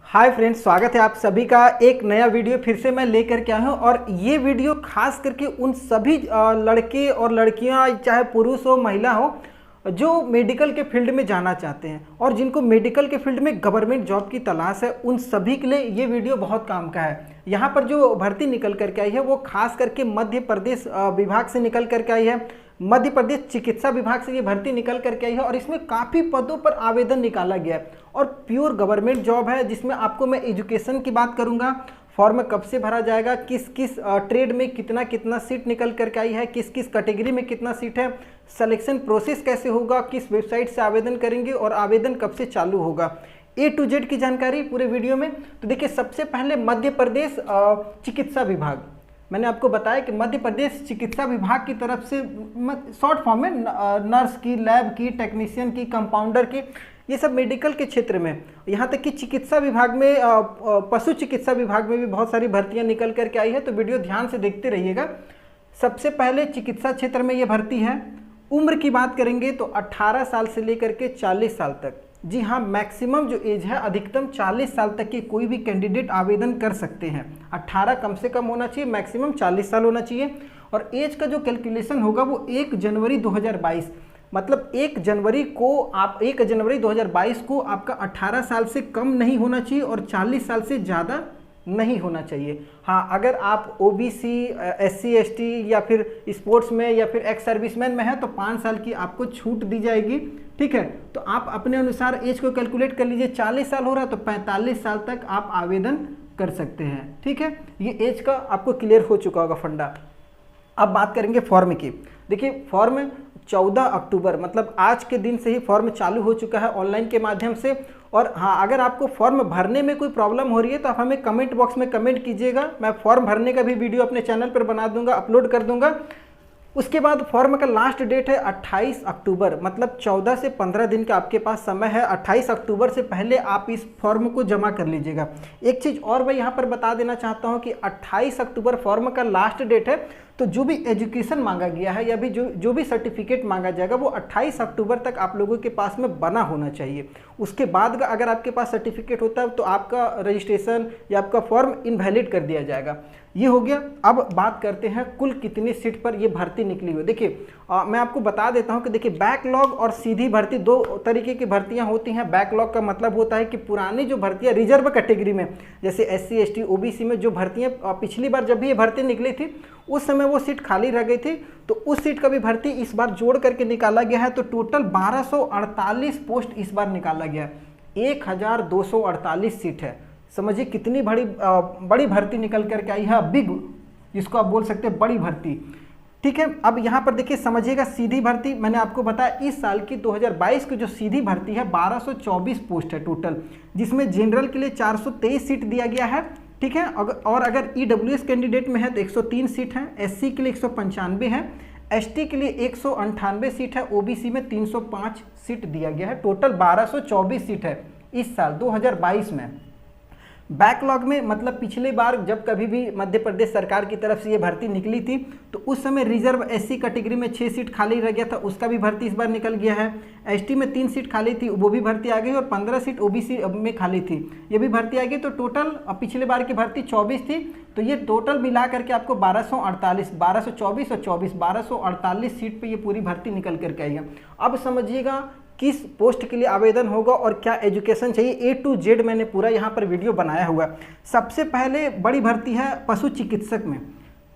Hi friends, स्वागत है आप सभी का एक नया वीडियो फिर से मैं लेकर के आया हूँ। और ये वीडियो खास करके उन सभी लड़के और लड़कियाँ, चाहे पुरुष हो महिला हो, जो मेडिकल के फील्ड में जाना चाहते हैं और जिनको मेडिकल के फील्ड में गवर्नमेंट जॉब की तलाश है, उन सभी के लिए ये वीडियो बहुत काम का है। यहाँ पर जो भर्ती निकल करके आई है वो खास करके मध्य प्रदेश विभाग से निकल करके आई है। मध्य प्रदेश चिकित्सा विभाग से ये भर्ती निकल करके आई है और इसमें काफ़ी पदों पर आवेदन निकाला गया है और प्योर गवर्नमेंट जॉब है, जिसमें आपको मैं एजुकेशन की बात करूंगा, फॉर्म कब से भरा जाएगा, किस किस ट्रेड में कितना कितना सीट निकल करके आई है, किस किस कैटेगरी में कितना सीट है, सिलेक्शन प्रोसेस कैसे होगा, किस वेबसाइट से आवेदन करेंगे और आवेदन कब से चालू होगा, A to Z की जानकारी पूरे वीडियो में। तो देखिए, सबसे पहले मध्य प्रदेश चिकित्सा विभाग, मैंने आपको बताया कि मध्य प्रदेश चिकित्सा विभाग की तरफ से शॉर्ट फॉर्म में नर्स की, लैब की, टेक्नीशियन की, कंपाउंडर की, ये सब मेडिकल के क्षेत्र में, यहाँ तक कि चिकित्सा विभाग में, पशु चिकित्सा विभाग में भी बहुत सारी भर्तियां निकल करके आई है। तो वीडियो ध्यान से देखते रहिएगा। सबसे पहले चिकित्सा क्षेत्र में ये भर्ती है। उम्र की बात करेंगे तो 18 साल से लेकर के 40 साल तक, जी हाँ, मैक्सिमम जो एज है, अधिकतम 40 साल तक की कोई भी कैंडिडेट आवेदन कर सकते हैं। 18 कम से कम होना चाहिए, मैक्सिमम 40 साल होना चाहिए। और एज का जो कैलकुलेशन होगा वो 1 जनवरी 2022, मतलब 1 जनवरी 2022 को आपका 18 साल से कम नहीं होना चाहिए और 40 साल से ज़्यादा नहीं होना चाहिए। हाँ, अगर आप ओबीसी, SC ST या फिर स्पोर्ट्स में या फिर एक्स सर्विसमैन में है तो 5 साल की आपको छूट दी जाएगी। ठीक है, तो आप अपने अनुसार एज को कैलकुलेट कर लीजिए। 40 साल हो रहा है तो 45 साल तक आप आवेदन कर सकते हैं। ठीक है, ये एज का आपको क्लियर हो चुका होगा फंडा। अब बात करेंगे फॉर्म की। देखिए, फॉर्म 14 अक्टूबर, मतलब आज के दिन से ही फॉर्म चालू हो चुका है ऑनलाइन के माध्यम से। और हाँ, अगर आपको फॉर्म भरने में कोई प्रॉब्लम हो रही है तो आप हमें कमेंट बॉक्स में कमेंट कीजिएगा। मैं फॉर्म भरने का भी वीडियो अपने चैनल पर बना दूंगा, अपलोड कर दूंगा। उसके बाद फॉर्म का लास्ट डेट है 28 अक्टूबर, मतलब 14 से 15 दिन का आपके पास समय है। 28 अक्टूबर से पहले आप इस फॉर्म को जमा कर लीजिएगा। एक चीज़ और मैं यहाँ पर बता देना चाहता हूँ कि 28 अक्टूबर फॉर्म का लास्ट डेट है, तो जो भी एजुकेशन मांगा गया है या भी जो भी सर्टिफिकेट मांगा जाएगा वो 28 अक्टूबर तक आप लोगों के पास में बना होना चाहिए। उसके बाद अगर आपके पास सर्टिफिकेट होता है तो आपका रजिस्ट्रेशन या आपका फॉर्म इनवैलिड कर दिया जाएगा। ये हो गया। अब बात करते हैं कुल कितनी सीट पर ये भर्ती निकली हुई। देखिए, मैं आपको बता देता हूँ कि देखिए, बैकलॉग और सीधी भर्ती, दो तरीके की भर्तियाँ होती हैं। बैकलॉग का मतलब होता है कि पुरानी जो भर्तियाँ रिजर्व कैटेगरी में, जैसे SC ST OBC में जो भर्तियाँ पिछली बार जब भी ये भर्ती निकली थी उस समय वो सीट खाली रह गई थी, तो उस सीट का भी भर्ती इस बार जोड़ करके निकाला गया है। तो टोटल 1248 पोस्ट इस बार निकाला गया है। 1248 सीट है। समझिए कितनी बड़ी भर्ती निकल करके आई है, बिग, जिसको आप बोल सकते हैं बड़ी भर्ती। ठीक है, अब यहाँ पर देखिए, समझिएगा सीधी भर्ती मैंने आपको बताया, इस साल की 2022 की जो सीधी भर्ती है 1224 पोस्ट है टोटल, जिसमें जनरल के लिए 423 सीट दिया गया है। ठीक है, और अगर EWS कैंडिडेट में है तो 103 सीट है, SC के लिए 195 है, ST के लिए 198 सीट है, OBC में 305 सीट दिया गया है। टोटल 1224 सीट है इस साल 2022 में। बैकलॉग में मतलब पिछले बार जब कभी भी मध्य प्रदेश सरकार की तरफ से ये भर्ती निकली थी तो उस समय रिजर्व SC कैटेगरी में 6 सीट खाली रह गया था, उसका भी भर्ती इस बार निकल गया है। ST में 3 सीट खाली थी, वो भी भर्ती आ गई, और 15 सीट OBC में खाली थी, ये भी भर्ती आ गई। तो टोटल पिछले बार की भर्ती 24 थी, तो ये टोटल मिला करके आपको 1248, 1224 और 24, 1248 सीट पर ये पूरी भर्ती निकल करके आई है। अब समझिएगा किस पोस्ट के लिए आवेदन होगा और क्या एजुकेशन चाहिए, A to Z मैंने पूरा यहाँ पर वीडियो बनाया हुआ है। सबसे पहले बड़ी भर्ती है पशु चिकित्सक में।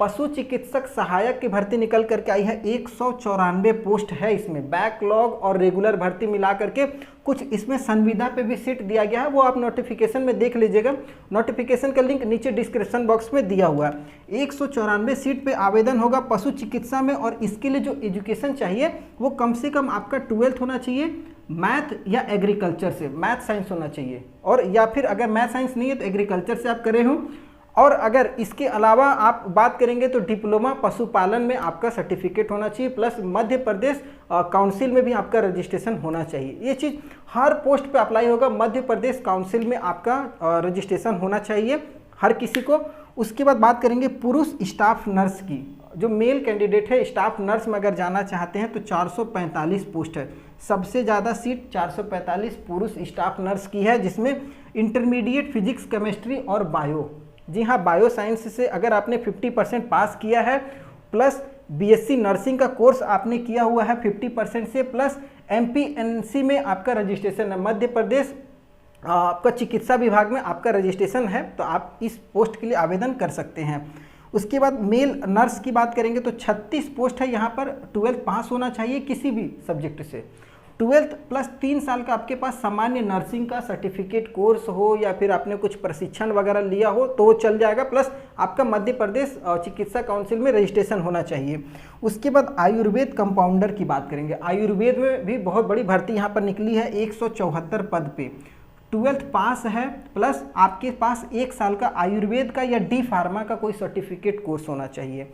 पशु चिकित्सक सहायक की भर्ती निकल करके आई है। 194 पोस्ट है इसमें, बैकलॉग और रेगुलर भर्ती मिला करके। कुछ इसमें संविदा पे भी सीट दिया गया है, वो आप नोटिफिकेशन में देख लीजिएगा। नोटिफिकेशन का लिंक नीचे डिस्क्रिप्शन बॉक्स में दिया हुआ है। 194 सीट पे आवेदन होगा पशु चिकित्सा में, और इसके लिए जो एजुकेशन चाहिए वो कम से कम आपका 12th होना चाहिए, मैथ या एग्रीकल्चर से, मैथ साइंस होना चाहिए, और या फिर अगर मैथ साइंस नहीं है तो एग्रीकल्चर से आप करे हों। और अगर इसके अलावा आप बात करेंगे तो डिप्लोमा पशुपालन में आपका सर्टिफिकेट होना चाहिए, प्लस मध्य प्रदेश काउंसिल में भी आपका रजिस्ट्रेशन होना चाहिए। ये चीज़ हर पोस्ट पे अप्लाई होगा, मध्य प्रदेश काउंसिल में आपका रजिस्ट्रेशन होना चाहिए हर किसी को। उसके बाद बात करेंगे पुरुष स्टाफ नर्स की। जो मेल कैंडिडेट है स्टाफ नर्स में अगर जाना चाहते हैं तो 445 पोस्ट है। सबसे ज़्यादा सीट 445 पुरुष स्टाफ नर्स की है, जिसमें इंटरमीडिएट फिजिक्स, केमिस्ट्री और बायो। जी हाँ, बायो साइंस से अगर आपने 50% पास किया है, प्लस बीएससी नर्सिंग का कोर्स आपने किया हुआ है 50% से, प्लस एमपीएनसी में आपका रजिस्ट्रेशन है, मध्य प्रदेश आपका चिकित्सा विभाग में आपका रजिस्ट्रेशन है, तो आप इस पोस्ट के लिए आवेदन कर सकते हैं। उसके बाद मेल नर्स की बात करेंगे तो 36 पोस्ट है। यहाँ पर 12th पास होना चाहिए किसी भी सब्जेक्ट से, 12th प्लस 3 साल का आपके पास सामान्य नर्सिंग का सर्टिफिकेट कोर्स हो या फिर आपने कुछ प्रशिक्षण वगैरह लिया हो तो वो चल जाएगा, प्लस आपका मध्य प्रदेश चिकित्सा काउंसिल में रजिस्ट्रेशन होना चाहिए। उसके बाद आयुर्वेद कंपाउंडर की बात करेंगे। आयुर्वेद में भी बहुत बड़ी भर्ती यहाँ पर निकली है 174 पद पे। 12th पास है, प्लस आपके पास 1 साल का आयुर्वेद का या डी फार्मा का कोई सर्टिफिकेट कोर्स होना चाहिए।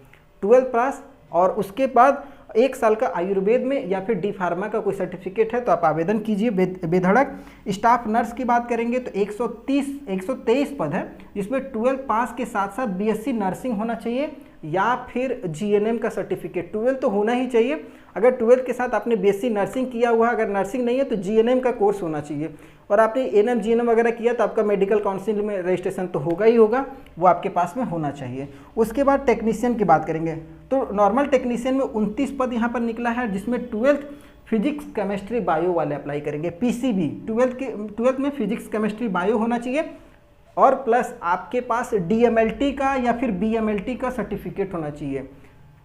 12th पास और उसके बाद 1 साल का आयुर्वेद में या फिर डी फार्मा का कोई सर्टिफिकेट है तो आप आवेदन कीजिए बेधड़क। स्टाफ नर्स की बात करेंगे तो 123 पद है, जिसमें 12th पास के साथ साथ बीएससी नर्सिंग होना चाहिए या फिर जीएनएम का सर्टिफिकेट। 12th तो होना ही चाहिए। अगर 12th के साथ आपने बीएससी नर्सिंग किया हुआ है, अगर नर्सिंग नहीं है तो जीएनएम का कोर्स होना चाहिए, और आपने एएनएम जीएनएम वगैरह किया तो आपका मेडिकल काउंसिल में रजिस्ट्रेशन तो होगा ही होगा, वो आपके पास में होना चाहिए। उसके बाद टेक्नीशियन की बात करेंगे तो नॉर्मल टेक्नीशियन में 29 पद यहाँ पर निकला है, जिसमें 12th फिजिक्स, केमिस्ट्री, बायो वाले अप्लाई करेंगे। पीसीबी 12th में फिजिक्स, केमिस्ट्री, बायो होना चाहिए, और प्लस आपके पास डीएमएलटी का या फिर बीएमएलटी का सर्टिफिकेट होना चाहिए।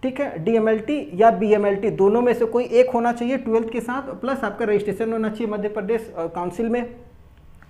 ठीक है, डीएमएलटी या बीएमएलटी दोनों में से कोई एक होना चाहिए 12th के साथ, प्लस आपका रजिस्ट्रेशन होना चाहिए मध्य प्रदेश काउंसिल में।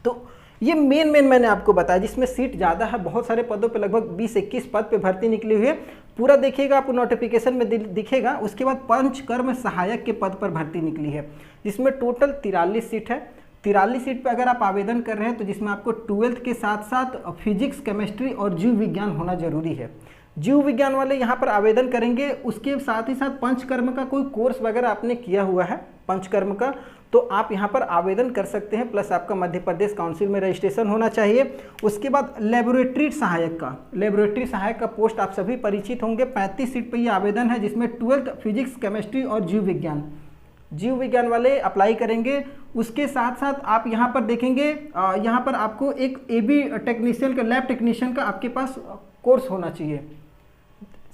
तो ये मेन मैंने आपको बताया, जिसमें सीट ज़्यादा है, बहुत सारे पदों पे लगभग 20-21 पद पे भर्ती निकली हुई है। पूरा देखिएगा, आपको नोटिफिकेशन में दिखेगा। उसके बाद पंचकर्म सहायक के पद पर भर्ती निकली है, जिसमें टोटल 43 सीट है। 43 सीट पे अगर आप आवेदन कर रहे हैं तो जिसमें आपको 12th के साथ साथ फिजिक्स, केमिस्ट्री और जीव विज्ञान होना जरूरी है। जीव विज्ञान वाले यहाँ पर आवेदन करेंगे। उसके साथ ही साथ पंचकर्म का कोई कोर्स वगैरह आपने किया हुआ है पंचकर्म का, तो आप यहाँ पर आवेदन कर सकते हैं, प्लस आपका मध्य प्रदेश काउंसिल में रजिस्ट्रेशन होना चाहिए। उसके बाद लेबोरेटरी सहायक का पोस्ट आप सभी परिचित होंगे। 35 सीट पर यह आवेदन है, जिसमें 12th फिजिक्स, केमिस्ट्री और जीव विज्ञान वाले अप्लाई करेंगे। उसके साथ साथ आप यहाँ पर देखेंगे, यहाँ पर आपको एक एबी टेक्नीशियन का, लैब टेक्नीशियन का आपके पास कोर्स होना चाहिए,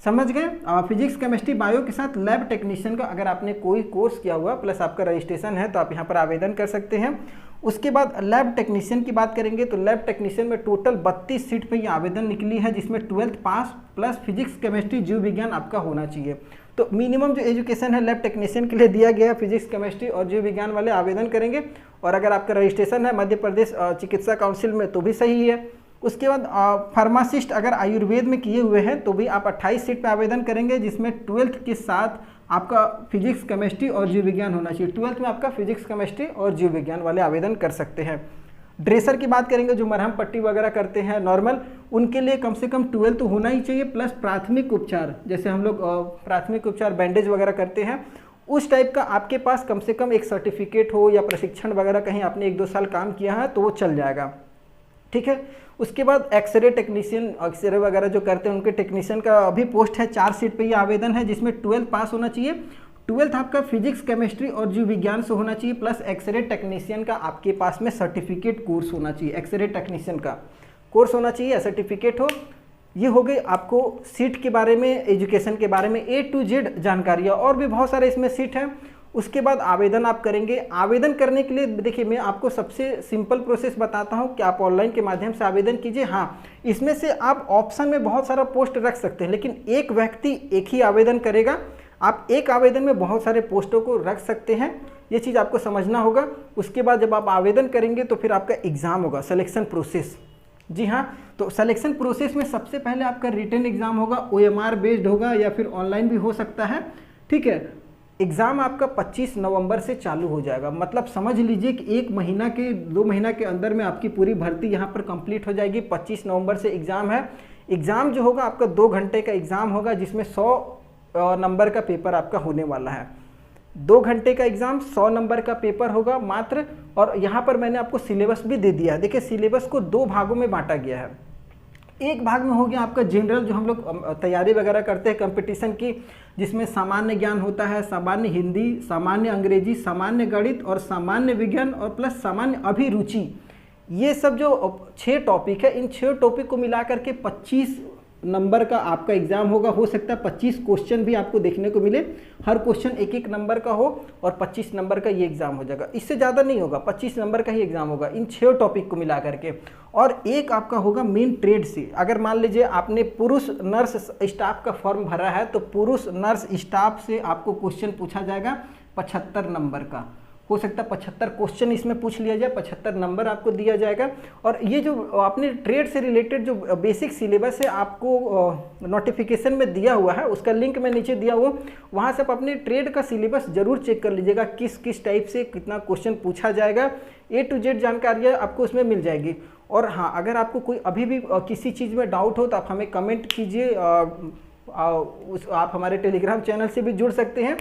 समझ गए। फिजिक्स, केमिस्ट्री, बायो के साथ लैब टेक्नीशियन का अगर आपने कोई कोर्स किया हुआ प्लस आपका रजिस्ट्रेशन है तो आप यहाँ पर आवेदन कर सकते हैं। उसके बाद लैब टेक्नीशियन की बात करेंगे तो लैब टेक्नीशियन में टोटल 32 सीट पे ये आवेदन निकली है, जिसमें 12th पास प्लस फिजिक्स, केमिस्ट्री, जीव विज्ञान आपका होना चाहिए। तो मिनिमम जो एजुकेशन है लैब टेक्नीशियन के लिए दिया गया है, फिजिक्स, केमिस्ट्री और जीव विज्ञान वाले आवेदन करेंगे। और अगर आपका रजिस्ट्रेशन है मध्य प्रदेश चिकित्सा काउंसिल में तो भी सही है। उसके बाद फार्मासिस्ट अगर आयुर्वेद में किए हुए हैं तो भी आप 28 सीट पे आवेदन करेंगे, जिसमें 12th के साथ आपका फिजिक्स, केमिस्ट्री और जीव विज्ञान होना चाहिए। 12th में आपका फिजिक्स, केमिस्ट्री और जीव विज्ञान वाले आवेदन कर सकते हैं। ड्रेसर की बात करेंगे, जो मरहम पट्टी वगैरह करते हैं नॉर्मल, उनके लिए कम से कम 12th तो होना ही चाहिए, प्लस प्राथमिक उपचार, जैसे हम लोग प्राथमिक उपचार बैंडेज वगैरह करते हैं, उस टाइप का आपके पास कम से कम एक सर्टिफिकेट हो या प्रशिक्षण वगैरह कहीं आपने 1-2 साल काम किया है तो वो चल जाएगा। ठीक है। उसके बाद एक्सरे टेक्नीशियन, एक्सरे वगैरह जो करते हैं उनके टेक्नीशियन का अभी पोस्ट है, 4 सीट पे ये आवेदन है, जिसमें 12th पास होना चाहिए। 12th आपका फिजिक्स, केमिस्ट्री और जीव विज्ञान से होना चाहिए, प्लस एक्सरे टेक्नीशियन का आपके पास में सर्टिफिकेट कोर्स होना चाहिए। एक्सरे टेक्नीशियन का कोर्स होना चाहिए, सर्टिफिकेट हो। ये हो गई आपको सीट के बारे में, एजुकेशन के बारे में A to Z जानकारियाँ, और भी बहुत सारे इसमें सीट है। उसके बाद आवेदन आप करेंगे। आवेदन करने के लिए देखिए मैं आपको सबसे सिंपल प्रोसेस बताता हूं कि आप ऑनलाइन के माध्यम से आवेदन कीजिए। हाँ, इसमें से आप ऑप्शन में बहुत सारा पोस्ट रख सकते हैं, लेकिन एक व्यक्ति एक ही आवेदन करेगा। आप एक आवेदन में बहुत सारे पोस्टों को रख सकते हैं, ये चीज़ आपको समझना होगा। उसके बाद जब आप आवेदन करेंगे तो फिर आपका एग्ज़ाम होगा, सिलेक्शन प्रोसेस। जी हाँ, तो सिलेक्शन प्रोसेस में सबसे पहले आपका रिटन एग्ज़ाम होगा, OMR बेस्ड होगा या फिर ऑनलाइन भी हो सकता है। ठीक है, एग्ज़ाम आपका 25 नवंबर से चालू हो जाएगा, मतलब समझ लीजिए कि 1 महीना के 2 महीना के अंदर में आपकी पूरी भर्ती यहाँ पर कंप्लीट हो जाएगी। 25 नवंबर से एग्ज़ाम है। एग्ज़ाम जो होगा आपका 2 घंटे का एग्ज़ाम होगा, जिसमें 100 नंबर का पेपर आपका होने वाला है। 2 घंटे का एग्ज़ाम, 100 नंबर का पेपर होगा मात्र। और यहाँ पर मैंने आपको सिलेबस भी दे दिया है। देखिए सिलेबस को 2 भागों में बांटा गया है। एक भाग में हो गया आपका जनरल, जो हम लोग तैयारी वगैरह करते हैं कंपटीशन की, जिसमें सामान्य ज्ञान होता है, सामान्य हिंदी, सामान्य अंग्रेजी, सामान्य गणित और सामान्य विज्ञान और प्लस सामान्य अभिरुचि। ये सब जो 6 टॉपिक है, इन 6 टॉपिक को मिला करके 25 नंबर का आपका एग्जाम होगा। हो सकता है 25 क्वेश्चन भी आपको देखने को मिले, हर क्वेश्चन एक एक नंबर का हो और 25 नंबर का ये एग्जाम हो जाएगा। इससे ज़्यादा नहीं होगा, 25 नंबर का ही एग्जाम होगा इन 6 टॉपिक को मिला करके। और एक आपका होगा मेन ट्रेड से। अगर मान लीजिए आपने पुरुष नर्स स्टाफ का फॉर्म भरा है तो पुरुष नर्स स्टाफ से आपको क्वेश्चन पूछा जाएगा 75 नंबर का। हो सकता है 75 क्वेश्चन इसमें पूछ लिया जाए, 75 नंबर आपको दिया जाएगा। और ये जो आपने ट्रेड से रिलेटेड जो बेसिक सिलेबस है आपको नोटिफिकेशन में दिया हुआ है, उसका लिंक मैं नीचे दिया हुआ, वहाँ से आप अपने ट्रेड का सिलेबस जरूर चेक कर लीजिएगा, किस किस टाइप से कितना क्वेश्चन पूछा जाएगा। A to Z जानकारी आपको उसमें मिल जाएगी। और हाँ, अगर आपको कोई अभी भी किसी चीज़ में डाउट हो तो आप हमें कमेंट कीजिए, आप हमारे टेलीग्राम चैनल से भी जुड़ सकते हैं।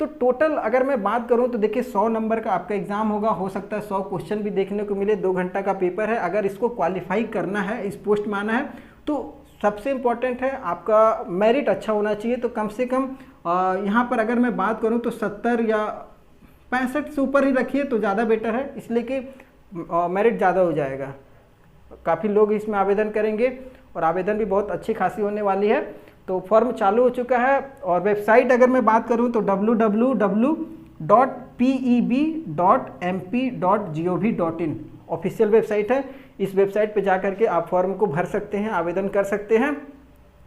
तो टोटल अगर मैं बात करूं तो देखिए 100 नंबर का आपका एग्जाम होगा। हो सकता है 100 क्वेश्चन भी देखने को मिले, 2 घंटा का पेपर है। अगर इसको क्वालिफाई करना है, इस पोस्ट में आना है, तो सबसे इम्पॉर्टेंट है आपका मेरिट अच्छा होना चाहिए। तो कम से कम यहाँ पर अगर मैं बात करूँ तो 70 या 65 से ऊपर ही रखिए तो ज़्यादा बेटर है, इसलिए कि मेरिट ज़्यादा हो जाएगा। काफ़ी लोग इसमें आवेदन करेंगे और आवेदन भी बहुत अच्छी खासी होने वाली है। तो फॉर्म चालू हो चुका है। और वेबसाइट अगर मैं बात करूं तो www.peb.mp.gov.in ऑफिशियल वेबसाइट है। इस वेबसाइट पे जा करके आप फॉर्म को भर सकते हैं, आवेदन कर सकते हैं।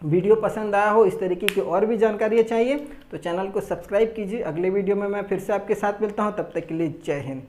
वीडियो पसंद आया हो, इस तरीके की और भी जानकारियाँ चाहिए तो चैनल को सब्सक्राइब कीजिए। अगले वीडियो में मैं फिर से आपके साथ मिलता हूँ, तब तक के लिए जय हिंद।